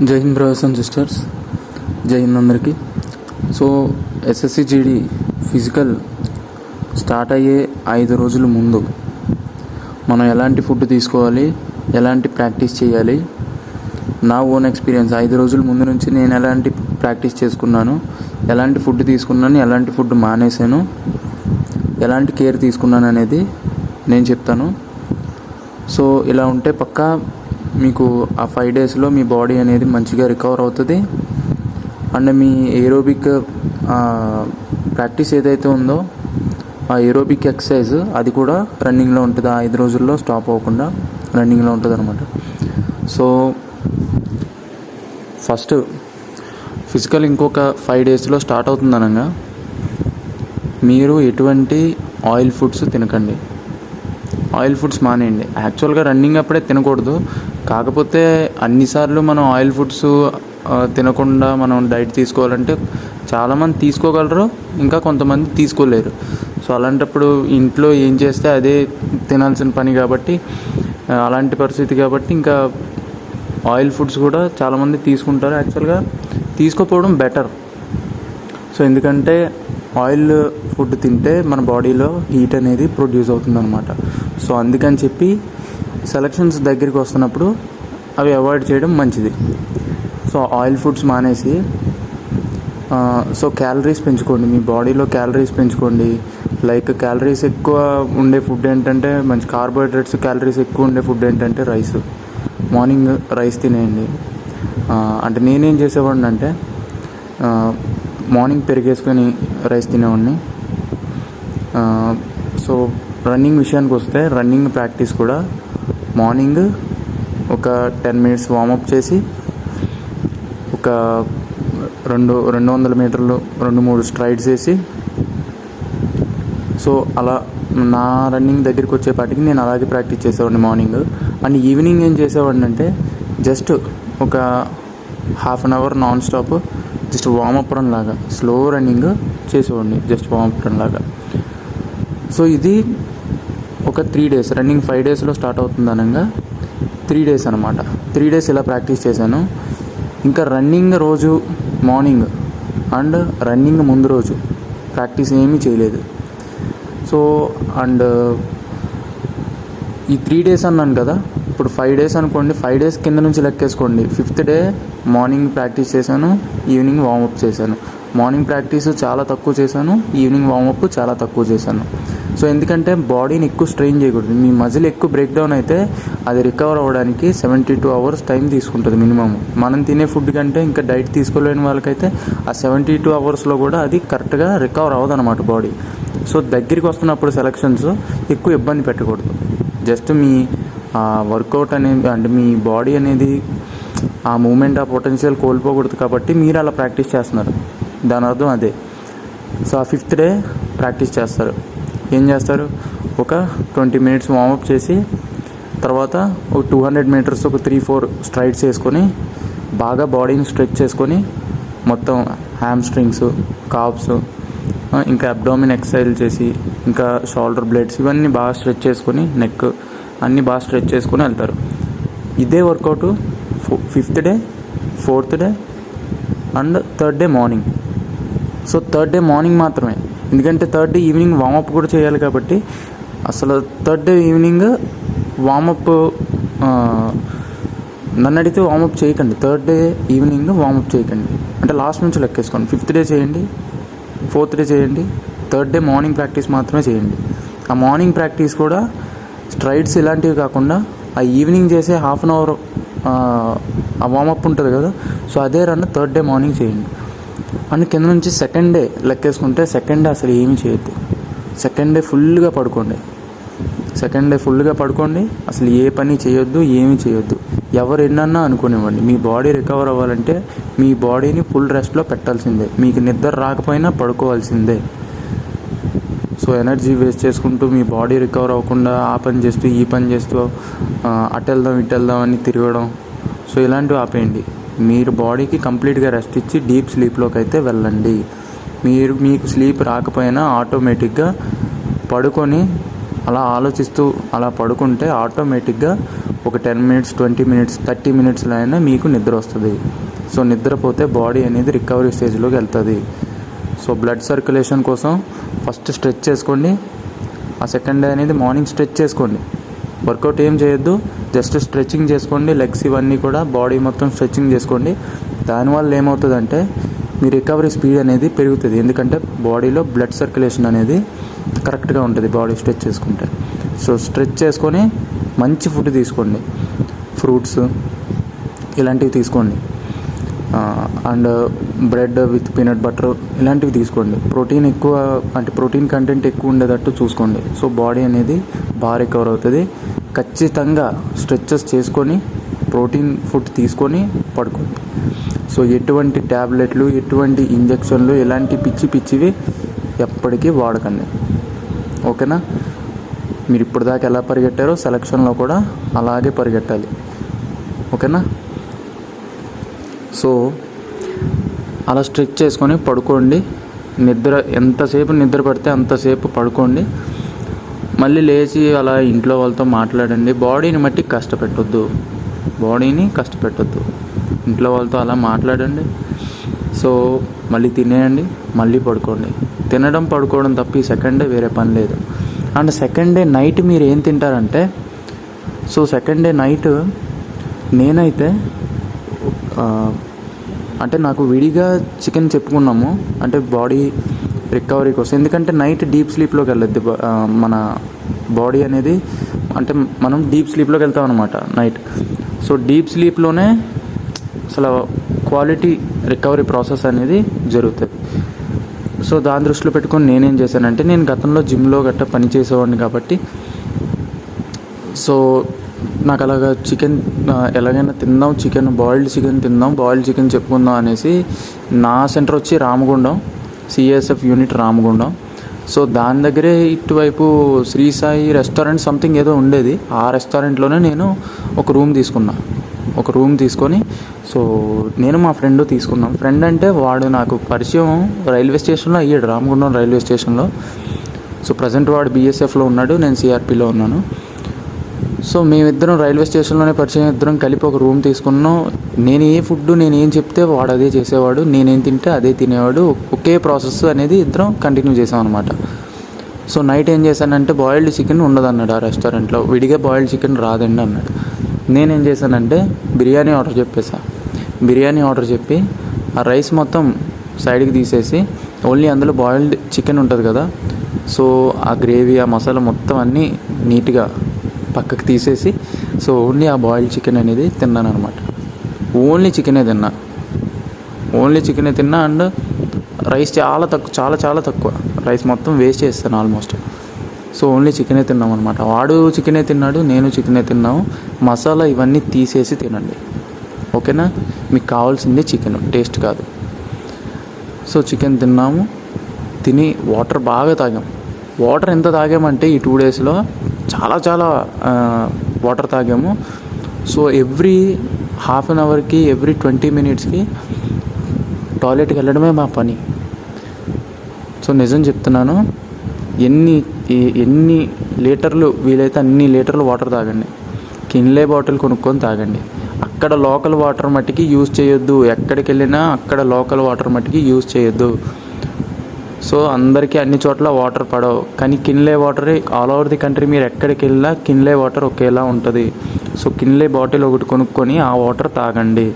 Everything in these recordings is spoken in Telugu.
జై హింద్ బ్రదర్స్ అండ్ సిస్టర్స్, జై హింద్ అందరికీ. So SSC GD physical start అయ్యే 5 రోజుల ముందు మనం ఎలాంటి ఫుడ్ తీసుకోవాలి, ఎలాంటి ప్రాక్టీస్ చేయాలి, నా ఓన్ ఎక్స్పీరియన్స్ 5 రోజుల ముందు నుంచి నేను ఎలాంటి ప్రాక్టీస్ చేసుకున్నాను, ఎలాంటి ఫుడ్ తీసుకున్నాను, ఎలాంటి ఫుడ్ మానేశాను, ఎలాంటి కేర్ తీసుకున్నాను అనేది నేను చెప్తాను. సో ఇలా ఉంటే పక్కా మీకు ఆ 5 డేస్లో మీ బాడీ అనేది మంచిగా రికవర్ అవుతుంది. అండ్ మీ ఏరోబిక్ ప్రాక్టీస్ ఏదైతే ఉందో ఆ ఏరోబిక్ ఎక్సర్సైజ్ అది కూడా రన్నింగ్లో ఉంటుంది. ఆ 5 రోజుల్లో స్టాప్ అవ్వకుండా రన్నింగ్లో ఉంటుంది అనమాట. సో ఫస్ట్ ఫిజికల్ ఇంకొక 5 డేస్లో స్టార్ట్ అవుతుంది అనగా మీరు ఎటువంటి ఆయిల్ ఫుడ్స్ తినకండి. ఆయిల్ ఫుడ్స్ మానేయండి. యాక్చువల్గా రన్నింగ్ అప్పుడే తినకూడదు, కాకపోతే అన్నిసార్లు మనం ఆయిల్ ఫుడ్స్ తినకుండా మనం డైట్ తీసుకోవాలంటే చాలామంది తీసుకోగలరు, ఇంకా కొంతమంది తీసుకోలేరు. సో అలాంటప్పుడు ఇంట్లో ఏం చేస్తే అదే తినాల్సిన పని కాబట్టి, అలాంటి పరిస్థితి కాబట్టి ఇంకా ఆయిల్ ఫుడ్స్ కూడా చాలామంది తీసుకుంటారు. యాక్చువల్గా తీసుకోకపోవడం బెటర్. సో ఎందుకంటే ఆయిల్ ఫుడ్ తింటే మన బాడీలో హీట్ అనేది ప్రొడ్యూస్ అవుతుంది అనమాట. సో అందుకని చెప్పి సెలక్షన్స్ దగ్గరికి వస్తున్నప్పుడు అవి అవాయిడ్ చేయడం మంచిది. సో ఆయిల్ ఫుడ్స్ మానేసి సో క్యాలరీస్ పెంచుకోండి, మీ బాడీలో క్యాలరీస్ పెంచుకోండి. లైక్ క్యాలరీస్ ఎక్కువ ఉండే ఫుడ్ ఏంటంటే, మంచి కార్బోహైడ్రేట్స్ క్యాలరీస్ ఎక్కువ ఉండే ఫుడ్ ఏంటంటే రైస్. Morning rice తినేయండి. అంటే నేనేం చేసేవాడిని అంటే మార్నింగ్ పెరిగేసుకొని రైస్ తినేవాడిని. సో రన్నింగ్ విషయానికి వస్తే రన్నింగ్ ప్రాక్టీస్ కూడా మార్నింగ్ ఒక 10 minutes వార్మప్ చేసి ఒక 200 మీటర్లు 2-3 స్ట్రైడ్స్ వేసి, సో అలా నా రన్నింగ్ దగ్గరికి వచ్చేపాటికి నేను అలాగే ప్రాక్టీస్ చేసేవాడిని మార్నింగ్. అండ్ ఈవినింగ్ ఏం చేసేవాడిని అంటే జస్ట్ ఒక 1/2 hour non stop just warmup run లాగా స్లో రన్నింగ్ చేసేవాడిని, జస్ట్ వార్మప్ రన్ లాగా. సో ఇది ఒక 3 days, రన్నింగ్ 5 daysలో స్టార్ట్ అవుతుంది అనగా 3 days అనమాట. 3 days ఇలా ప్రాక్టీస్ చేశాను. ఇంకా రన్నింగ్ రోజు మార్నింగ్ అండ్ రన్నింగ్ ముందు రోజు ప్రాక్టీస్ ఏమీ చేయలేదు. సో అండ్ ఈ 3 days అన్నాను కదా, ఇప్పుడు 5 days అనుకోండి. 5 days కింద నుంచి లెక్కేసుకోండి. 5th day మార్నింగ్ ప్రాక్టీస్ చేశాను, ఈవినింగ్ వార్మప్ చేశాను. మార్నింగ్ ప్రాక్టీస్ చాలా తక్కువ చేశాను, ఈవినింగ్ వార్మప్ చాలా తక్కువ చేశాను. సో ఎందుకంటే బాడీని ఎక్కువ స్ట్రెయిన్ చేయకూడదు. మీ మజిల్ ఎక్కువ బ్రేక్ డౌన్ అయితే అది రికవర్ అవ్వడానికి 72 hours టైం తీసుకుంటుంది మినిమం. మనం తినే ఫుడ్ కంటే ఇంకా డైట్ తీసుకోలేని వాళ్ళకైతే ఆ 72 hours కూడా అది కరెక్ట్గా రికవర్ అవ్వదన్నమాట బాడీ. సో దగ్గరికి వస్తున్నప్పుడు సెలక్షన్స్ ఎక్కువ ఇబ్బంది పెట్టకూడదు. జస్ట్ మీ వర్కౌట్ అనేది అంటే మీ బాడీ అనేది ఆ మూమెంట్, ఆ పొటెన్షియల్ కోల్పోకూడదు కాబట్టి మీరు అలా ప్రాక్టీస్ చేస్తున్నారు, దాని అర్థం అదే. సో ఆ 5th day ప్రాక్టీస్ చేస్తారు. ఏం చేస్తారు, ఒక 20 minutes వార్మప్ చేసి తర్వాత ఒక 200 meters ఒక 3-4 స్ట్రైడ్స్ వేసుకొని బాగా బాడీని స్ట్రెచ్ చేసుకొని మొత్తం హ్యామ్ స్ట్రింగ్స్, కాప్స్, ఇంకా అబ్డామిన్ ఎక్సర్సైజ్ చేసి, ఇంకా షోల్డర్ బ్లేడ్స్ ఇవన్నీ బాగా స్ట్రెచ్ చేసుకొని, నెక్ అన్నీ బాగా స్ట్రెచ్ చేసుకొని వెళ్తారు. ఇదే workout 5th day, 4th day అండ్ 3rd day morning. So 3rd day morning మాత్రమే, ఎందుకంటే 3rd day ఈవినింగ్ వార్మప్ కూడా చేయాలి కాబట్టి. అసలు 3rd day ఈవినింగ్ వార్మప్ నన్ను అడిగితే వార్మప్ చేయకండి. 3rd day ఈవినింగ్ వార్మప్ చేయకండి, అంటే లాస్ట్ నుంచి లెక్కేసుకోండి. 5th day చేయండి, 4th day చేయండి, 3rd day మార్నింగ్ ప్రాక్టీస్ మాత్రమే చేయండి. ఆ మార్నింగ్ ప్రాక్టీస్ కూడా స్ట్రైడ్స్ ఇలాంటివి కాకుండా ఆ ఈవినింగ్ చేసే 1/2 hour ఆ వార్మప్ ఉంటుంది కదా, సో అదే రన్ 3rd day మార్నింగ్ చేయండి. అండ్ కింద నుంచి 2nd day లెక్కేసుకుంటే 2nd day అసలు ఏమీ చేయొద్దు. 2nd day ఫుల్గా పడుకోండి. 2nd day ఫుల్గా పడుకోండి, అసలు ఏ పని చేయొద్దు, ఏమీ చేయొద్దు. ఎవరు ఎన్నన్నా అనుకునివ్వండి. మీ బాడీ రికవర్ అవ్వాలంటే మీ బాడీని ఫుల్ రెస్ట్లో పెట్టాల్సిందే. మీకు నిద్ర రాకపోయినా పడుకోవాల్సిందే. సో ఎనర్జీ వేస్ట్ చేసుకుంటూ మీ బాడీ రికవర్ అవ్వకుండా ఆ పని చేస్తూ ఈ పని చేస్తూ అటు వెళ్దాం ఇటు వెళ్దాం అని తిరగడం, సో ఇలాంటివి ఆపేయండి. మీరు బాడీకి కంప్లీట్గా రెస్ట్ ఇచ్చి డీప్ స్లీప్లోకి అయితే వెళ్ళండి. మీకు స్లీప్ రాకపోయినా ఆటోమేటిక్గా పడుకొని అలా ఆలోచిస్తూ అలా పడుకుంటే ఆటోమేటిక్గా ఒక 10 మినిట్స్ 20 మినిట్స్ 30 మినిట్స్లో అయినా మీకు నిద్ర వస్తుంది. సో నిద్రపోతే బాడీ అనేది రికవరీ స్టేజ్లోకి వెళ్తుంది. సో బ్లడ్ సర్క్యులేషన్ కోసం ఫస్ట్ స్ట్రెచ్ చేసుకోండి. ఆ సెకండ్ డే అనేది మార్నింగ్ స్ట్రెచ్ చేసుకోండి. వర్కౌట్ ఏం చేయొద్దు, జస్ట్ స్ట్రెచ్చింగ్ చేసుకోండి. లెగ్స్ ఇవన్నీ కూడా బాడీ మొత్తం స్ట్రెచ్చింగ్ చేసుకోండి. దానివల్ల ఏమవుతుందంటే మీ రికవరీ స్పీడ్ అనేది పెరుగుతుంది. ఎందుకంటే బాడీలో బ్లడ్ సర్క్యులేషన్ అనేది కరెక్ట్గా ఉంటుంది బాడీ స్ట్రెచ్ చేసుకుంటే. సో స్ట్రెచ్ చేసుకొని మంచి ఫుడ్ తీసుకోండి. ఫ్రూట్స్ ఇలాంటివి తీసుకోండి. And bread with peanut butter ఇలాంటివి తీసుకోండి. ప్రోటీన్ ఎక్కువ, అంటే ప్రోటీన్ కంటెంట్ ఎక్కువ ఉండేటట్టు చూసుకోండి. సో బాడీ అనేది బాగా రికవర్ అవుతుంది. ఖచ్చితంగా స్ట్రెచెస్ చేసుకొని ప్రోటీన్ ఫుడ్ తీసుకొని పడుకోండి. సో ఎటువంటి ట్యాబ్లెట్లు, ఎటువంటి ఇంజక్షన్లు, ఎలాంటి పిచ్చివి ఎప్పటికీ వాడకండి. ఓకేనా? మీరు ఇప్పటిదాకా ఎలా పరిగెట్టారో సెలక్షన్లో కూడా అలాగే పరిగెట్టాలి. ఓకేనా? సో అలా స్ట్రెచ్ చేసుకొని పడుకోండి. ఎంతసేపు నిద్ర పడితే అంతసేపు పడుకోండి. మళ్ళీ లేచి అలా ఇంట్లో వాళ్ళతో మాట్లాడండి. బాడీని మట్టి కష్టపెట్టొద్దు. ఇంట్లో వాళ్ళతో అలా మాట్లాడండి. సో మళ్ళీ తినేయండి, మళ్ళీ పడుకోండి. తినడం పడుకోవడం తప్ప ఈ సెకండ్ డే వేరే పని లేదు. అండ్ సెకండ్ డే నైట్ మీరు ఏం తింటారంటే, సో సెకండ్ డే నైట్ నేనైతే అంటే నాకు విడిగా చికెన్ చెప్పుకున్నాము, అంటే బాడీ రికవరీ కోసం. ఎందుకంటే నైట్ డీప్ స్లీప్లోకి వెళ్ళొద్ది మన బాడీ అనేది. అంటే మనం డీప్ స్లీప్లోకి వెళ్తాం అనమాట నైట్. సో డీప్ స్లీప్లోనే అసలు క్వాలిటీ రికవరీ ప్రాసెస్ అనేది జరుగుతుంది. సో దాని దృష్టిలో పెట్టుకొని నేనేం చేశానంటే, నేను గతంలో జిమ్లో గట్టా పని చేసేవాడిని కాబట్టి సో నాకు అలాగా చికెన్ ఎలాగైనా తిందాం, బాయిల్డ్ చికెన్ చెప్పుకుందాం అనేసి నా సెంటర్ వచ్చి Ramagundam, CSF unit Ramagundam. So దాని దగ్గరే ఇటువైపు శ్రీ సాయి రెస్టారెంట్ సంథింగ్ ఏదో ఉండేది. ఆ రెస్టారెంట్లోనే నేను ఒక రూమ్ తీసుకొని సో నేను మా ఫ్రెండ్ తీసుకున్నాం. ఫ్రెండ్ అంటే వాడు నాకు పరిచయం రైల్వే స్టేషన్లో అయ్యాడు, రామగుండం రైల్వే స్టేషన్లో. సో ప్రజెంట్ వాడు బీఎస్ఎఫ్లో ఉన్నాడు, నేను సిఆర్పిలో ఉన్నాను. సో మేమిద్దరం రైల్వే స్టేషన్లోనే పరిచయం, ఇద్దరం కలిపి ఒక రూమ్ తీసుకున్నాం. నేను ఏం చెప్తే వాడు అదే చేసేవాడు, నేనేం తింటే అదే తినేవాడు. ఒకే ప్రాసెస్ అనేది ఇద్దరం కంటిన్యూ చేసాం అనమాట. సో నైట్ ఏం చేశానంటే, బాయిల్డ్ చికెన్ ఉండదన్నాడు ఆ రెస్టారెంట్లో, విడిగా బాయిల్డ్ చికెన్ రాదండి అన్నాడు. నేనేం చేశానంటే బిర్యానీ ఆర్డర్ చెప్పి ఆ రైస్ మొత్తం సైడ్కి తీసేసి ఓన్లీ అందులో బాయిల్డ్ చికెన్ ఉంటుంది కదా, సో ఆ గ్రేవీ, ఆ మసాలా మొత్తం అన్నీ నీట్గా పక్కకి తీసేసి సో ఓన్లీ ఆ బాయిల్డ్ చికెన్ అనేది తిన్నాను అనమాట. ఓన్లీ చికెనే తిన్నా. అండ్ రైస్ చాలా తక్కువ రైస్ మొత్తం వేస్ట్ చేస్తాను ఆల్మోస్ట్. సో ఓన్లీ చికెనే తిన్నాం అనమాట. వాడు చికెనే తిన్నాడు, నేను చికెనే తిన్నాము. మసాలా ఇవన్నీ తీసేసి తినండి. ఓకేనా? మీకు కావాల్సింది చికెన్, టేస్ట్ కాదు. సో చికెన్ తిన్నాము, తిని వాటర్ బాగా తాగాం. వాటర్ ఎంత తాగామంటే ఈ 2 డేస్లో చాలా వాటర్ తాగాము. సో ఎవ్రీ హాఫ్ అన్ అవర్కి, ఎవ్రీ 20 మినిట్స్కి టాయిలెట్కి వెళ్ళడమే మా పని. సో నిజం చెప్తున్నాను, ఎన్ని లీటర్లు వీలైతే అన్ని లీటర్లు వాటర్ తాగండి. కిన్లే బాటిల్ కొనుక్కొని తాగండి. అక్కడ లోకల్ వాటర్ మట్టికి యూజ్ చేయొద్దు. ఎక్కడికి వెళ్ళినా అక్కడ లోకల్ వాటర్ మట్టికి యూజ్ చేయొద్దు. సో అందరికీ అన్ని చోట్ల వాటర్ పడవు, కానీ Kinley water all over the country మీరు ఎక్కడికి వెళ్ళినా కిన్లే వాటర్ ఒకేలా ఉంటుంది. సో కిన్లే బాటిల్ ఒకటి కొనుక్కొని ఆ వాటర్ తాగండి.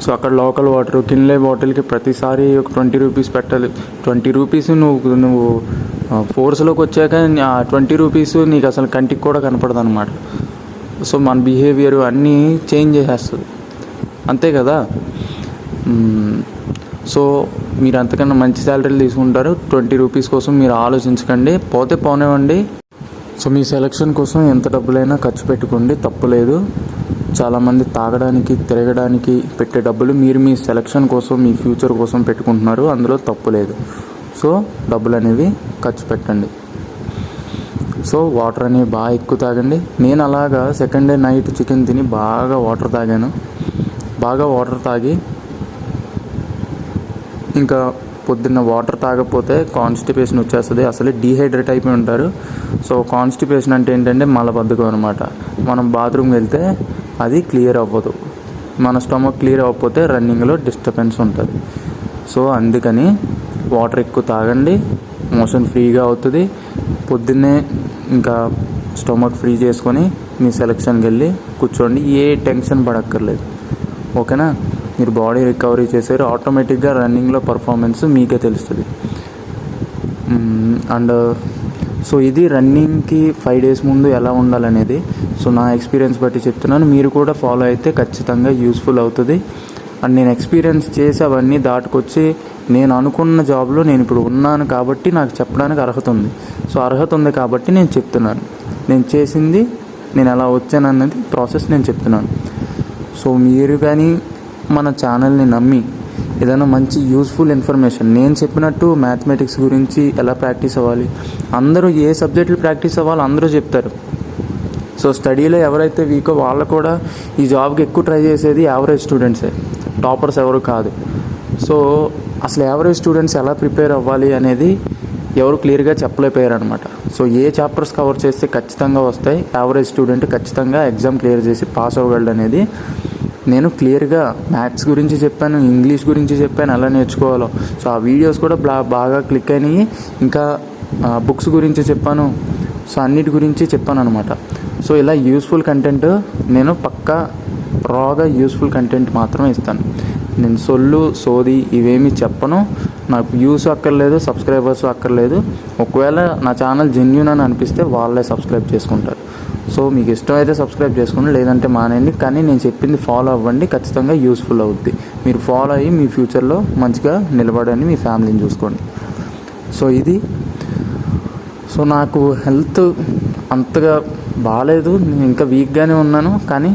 సో అక్కడ లోకల్ వాటర్ కిన్లే బాటిల్కి ప్రతిసారి ఒక 20 రూపీస్ పెట్టాలి. 20 రూపీస్ నువ్వు ఫోర్స్లోకి వచ్చాక ఆ 20 రూపీస్ నీకు అసలు కంటికి కూడా కనపడదు అనమాట. సో మన బిహేవియర్ అన్నీ చేంజ్ చేసేస్తుంది, అంతే కదా. సో మీరు అంతకన్నా మంచి శాలరీలు తీసుకుంటారు. 20 రూపీస్ కోసం మీరు ఆలోచించకండి, పోతే పోనివ్వండి. సో మీ సెలక్షన్ కోసం ఎంత డబ్బులైనా ఖర్చు పెట్టుకోండి, తప్పులేదు. చాలామంది తాగడానికి, తిరగడానికి పెట్టే డబ్బులు మీరు మీ సెలక్షన్ కోసం, మీ ఫ్యూచర్ కోసం పెట్టుకుంటున్నారు, అందులో తప్పు లేదు. సో డబ్బులు అనేవి ఖర్చు పెట్టండి. సో వాటర్ అనేవి బాగా ఎక్కువ తాగండి. నేను అలాగా సెకండ్ డే నైట్ చికెన్ తిని బాగా వాటర్ తాగాను. బాగా వాటర్ తాగి ఇంకా పొద్దున్న వాటర్ తాగకపోతే కాన్స్టిపేషన్ వచ్చేస్తుంది, అసలే డీహైడ్రేట్ అయిపోయి ఉంటారు. సో కాన్స్టిపేషన్ అంటే ఏంటంటే మలబద్ధకం అనమాట. మనం బాత్రూమ్కి వెళ్తే అది క్లియర్ అవ్వదు, మన స్టమక్ క్లియర్ అవ్వకపోతే రన్నింగ్లో డిస్టర్బెన్స్ ఉంటుంది. సో అందుకని వాటర్ ఎక్కువ తాగండి, మోషన్ ఫ్రీగా అవుతుంది. పొద్దున్నే ఇంకా స్టమక్ ఫ్రీ చేసుకొని మీ సెలక్షన్కి వెళ్ళి కూర్చోండి, ఏ టెన్షన్ పడక్కర్లేదు. ఓకేనా? మీరు బాడీ రికవరీ చేశారు, ఆటోమేటిక్గా రన్నింగ్లో పర్ఫార్మెన్స్ మీకే తెలుస్తుంది. అండ్ సో ఇది రన్నింగ్కి 5 days ముందు ఎలా ఉండాలనేది సో నా ఎక్స్పీరియన్స్ బట్టి చెప్తున్నాను. మీరు కూడా ఫాలో అయితే ఖచ్చితంగా యూస్ఫుల్ అవుతుంది. అండ్ నేను ఎక్స్పీరియన్స్ చేసి అవన్నీ దాటుకొచ్చి నేను అనుకున్న జాబ్లో నేను ఇప్పుడు ఉన్నాను కాబట్టి నాకు చెప్పడానికి అర్హత ఉంది. సో అర్హత ఉంది కాబట్టి నేను చెప్తున్నాను, నేను చేసింది, నేను ఎలా వచ్చాను అన్నది ప్రాసెస్ నేను చెప్తున్నాను. సో మీరు కానీ మన ఛానల్ని నమ్మి ఏదైనా మంచి యూస్ఫుల్ ఇన్ఫర్మేషన్, నేను చెప్పినట్టు మ్యాథమెటిక్స్ గురించి ఎలా ప్రాక్టీస్ అవ్వాలి, అందరూ ఏ సబ్జెక్టులు ప్రాక్టీస్ అవ్వాలో అందరూ చెప్తారు. సో స్టడీలో ఎవరైతే వీకో వాళ్ళు కూడా ఈ జాబ్కి ఎక్కువ ట్రై చేసేది యావరేజ్ స్టూడెంట్సే, టాపర్స్ ఎవరు కాదు. సో అసలు యావరేజ్ స్టూడెంట్స్ ఎలా ప్రిపేర్ అవ్వాలి అనేది ఎవరు క్లియర్గా చెప్పలేకపోయారు అనమాట. సో ఏ చాప్టర్స్ కవర్ చేస్తే ఖచ్చితంగా వస్తాయి, యావరేజ్ స్టూడెంట్ ఖచ్చితంగా ఎగ్జామ్ క్లియర్ చేసి పాస్ అవ్వగలడు అనేది నేను క్లియర్గా మ్యాథ్స్ గురించి చెప్పాను, ఇంగ్లీష్ గురించి చెప్పాను, ఎలా నేర్చుకోవాలో. సో ఆ వీడియోస్ కూడా బాగా క్లిక్ అయినాయి. ఇంకా బుక్స్ గురించి చెప్పాను, సో అన్నిటి గురించి చెప్పాను అనమాట. సో ఇలా యూస్ఫుల్ కంటెంట్ నేను పక్కా రాగా యూస్ఫుల్ కంటెంట్ మాత్రమే ఇస్తాను. నేను సోది ఇవేమీ చెప్పను. నాకు వ్యూస్ అక్కర్లేదు, సబ్స్క్రైబర్స్ అక్కర్లేదు. ఒకవేళ నా ఛానల్ జెన్యూన్ అని అనిపిస్తే వాళ్ళే సబ్స్క్రైబ్ చేసుకుంటారు. సో మీకు ఇష్టమైతే సబ్స్క్రైబ్ చేసుకోండి, లేదంటే మానేయండి. కానీ నేను చెప్పింది ఫాలో అవ్వండి, ఖచ్చితంగా యూస్ఫుల్ అవుద్ది. మీరు ఫాలో అయ్యి మీ ఫ్యూచర్లో మంచిగా నిలబడండి, మీ ఫ్యామిలీని చూసుకోండి. సో ఇది సో నాకు హెల్త్ అంతగా బాగాలేదు, నేను ఇంకా వీక్గానే ఉన్నాను. కానీ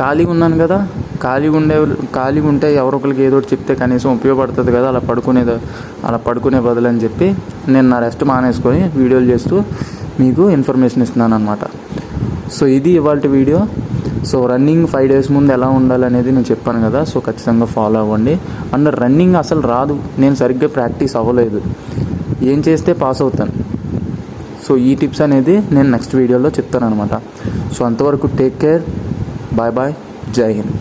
ఖాళీగా ఉన్నాను కదా, ఖాళీగా ఉంటే ఎవరొకరికి ఏదో ఒకటి చెప్తే కనీసం ఉపయోగపడుతుంది కదా, అలా పడుకునే బదులు అని చెప్పి నేను నా రెస్ట్ మానేసుకొని వీడియోలు చేస్తూ మీకు ఇన్ఫర్మేషన్ ఇస్తున్నాను అనమాట. సో ఇది ఇవాళ వీడియో. సో రన్నింగ్ 5 days ముందు ఎలా ఉండాలనేది నేను చెప్పాను కదా, సో ఖచ్చితంగా ఫాలో అవ్వండి. అండ్ రన్నింగ్ అసలు రాదు, నేను సరిగ్గా ప్రాక్టీస్ అవ్వలేదు, ఏం చేస్తే పాస్ అవుతాను. సో ఈ టిప్స్ అనేది నేను నెక్స్ట్ వీడియోలో చెప్తాను అనమాట. సో అంతవరకు టేక్ కేర్, బాయ్ బాయ్, జై హింద్.